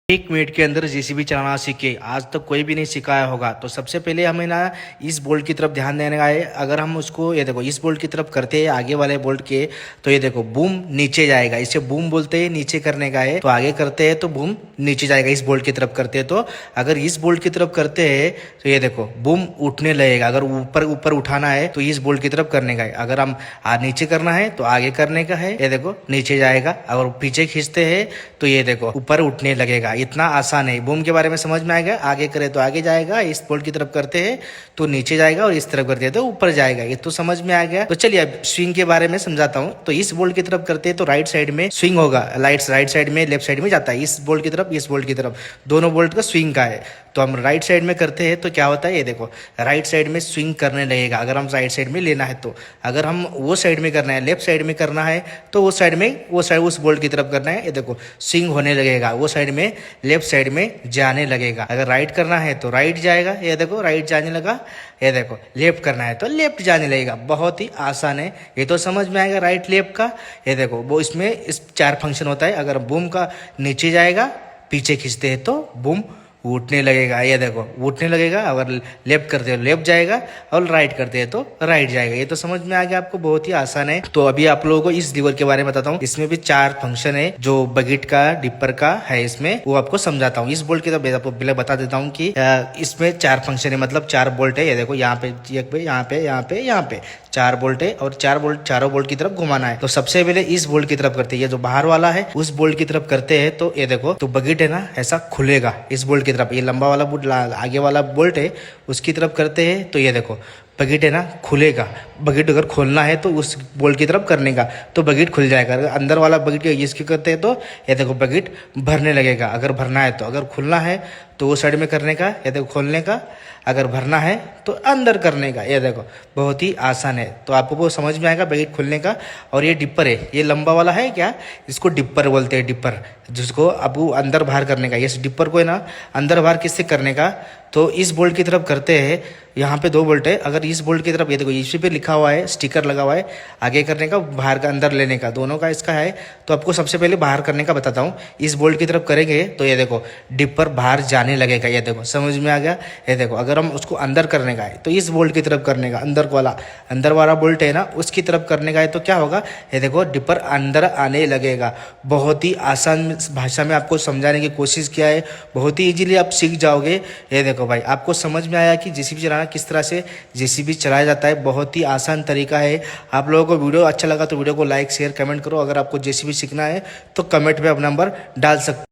एक मिनट के अंदर जेसीबी चलाना सीखे। आज तक कोई भी नहीं सिखाया होगा। तो सबसे पहले हमें ना इस बोल्ट की तरफ ध्यान देने का है। अगर हम उसको ये देखो इस बोल्ट की तरफ करते हैं आगे वाले बोल्ट के, तो ये देखो बूम नीचे जाएगा। इसे बूम बोलते हैं, नीचे करने का है। तो आगे करते हैं तो बूम नीचे जाएगा। इस बोल्ट की तरफ करते हैं तो अगर इस बोल्ट की तरफ करते हैं तो ये देखो बूम उठने लगेगा। अगर ऊपर ऊपर उठाना है तो इस बोल्ट की तरफ करने का है। अगर हम नीचे करना है तो आगे करने का है, ये देखो नीचे जाएगा। अगर पीछे खींचते हैं तो ये देखो ऊपर उठने लगेगा। इतना आसान है। बूम के बारे में समझ में आएगा। आगे करे तो आगे जाएगा, इस बोल्ट की तरफ करते हैं तो नीचे जाएगा, और इस तरफ करते हैं तो ऊपर जाएगा। ये तो समझ में आ गया। तो चलिए अब स्विंग के बारे में समझाता हूँ। तो इस बोल्ट की तरफ करते हैं तो राइट साइड में स्विंग होगा, राइट साइड में लेफ्ट साइड में जाता है। इस बोल्ट की तरफ इस बोल्ट की तरफ दोनों बोल्ट का स्विंग का है। तो हम राइट साइड में करते हैं तो क्या होता है, ये देखो राइट साइड में स्विंग करने लगेगा। अगर हम राइट साइड में लेना है तो, अगर हम वो साइड में करना है, लेफ्ट साइड में करना है तो वो साइड में उस बोल्ट की तरफ करना है। ये देखो स्विंग होने लगेगा, वो साइड में लेफ्ट साइड में जाने लगेगा। अगर राइट करना है तो राइट जाएगा, ये देखो राइट जाने लगा। ये देखो लेफ्ट करना है तो लेफ्ट जाने लगेगा। बहुत ही आसान है, ये तो समझ में आएगा राइट लेफ्ट का। ये देखो वो इसमें इस 4 फंक्शन होता है। अगर बूम का नीचे जाएगा, पीछे खींचते हैं तो बूम उठने लगेगा। ये देखो उठने लगेगा। अगर लेफ्ट करते हो लेफ्ट जाएगा, और राइट करते हैं तो राइट जाएगा। ये तो समझ में आ गया आपको, बहुत ही आसान है। तो अभी आप लोगों को इस लीवर के बारे में बताता हूँ। इसमें भी 4 फंक्शन है, जो बकेट का डिपर का है इसमें, वो आपको समझाता हूँ। इस बोल्ट की तो आपको पहले बता देता हूँ कि इसमें 4 फंक्शन है, मतलब 4 बोल्ट है। ये देखो यहाँ पे यहाँ पे यहाँ पे यहाँ पे 4 बोल्ट है, और चारों बोल्ट की तरफ घुमाना है। तो सबसे पहले इस बोल्ट की तरफ करते हैं, ये जो बाहर वाला है उस बोल्ट की तरफ करते हैं तो ये देखो तो बकेट है ना ऐसा खुलेगा इस बोल्ट की तरफ। ये लंबा वाला बोल्ट आगे वाला बोल्ट है, उसकी तरफ करते हैं तो ये देखो बकेट है ना खुलेगा। बकेट अगर खोलना है तो उस बोल्ट की तरफ करने का तो बकेट खुल जाएगा। अगर अंदर वाला बकेट इसकी करते हैं तो ये देखो बकेट भरने लगेगा। अगर भरना है तो, अगर खुलना है तो वो साइड में करने का, ये देखो खोलने का। अगर भरना है तो अंदर करने का। ये देखो बहुत ही आसान है। तो आपको वो समझ में आएगा बकेट खोलने का। और ये डिपर है, ये लंबा वाला है क्या, इसको डिपर बोलते हैं। डिपर जिसको अब वो अंदर बाहर करने का। ये डिपर को है ना अंदर बाहर किससे करने का, तो इस बोल्ट की तरफ करते हैं। यहाँ पे 2 बोल्ट है। अगर इस बोल्ट की तरफ, ये देखो इसी पे लिखा हुआ है, स्टिकर लगा हुआ है, आगे करने का बाहर का अंदर लेने का, दोनों का इसका है। तो आपको सबसे पहले बाहर करने का बताता हूँ। इस बोल्ट की तरफ करेंगे तो ये देखो डिपर बाहर जाने लगेगा। ये देखो समझ में आ गया। ये देखो अगर हम उसको अंदर करने का है तो इस बोल्ट की तरफ करने का, अंदर वाला बोल्ट है ना उसकी तरफ करने का है तो क्या होगा, ये देखो डिपर अंदर आने लगेगा। बहुत ही आसान भाषा में आपको समझाने की कोशिश किया है, बहुत ही इजीली आप सीख जाओगे। ये देखो भाई आपको समझ में आया कि जेसीबी चलाना किस तरह से जेसीबी चलाया जाता है। बहुत ही आसान तरीका है। आप लोगों को वीडियो अच्छा लगा तो वीडियो को लाइक शेयर कमेंट करो। अगर आपको जेसीबी सीखना है तो कमेंट में अपना नंबर डाल सकते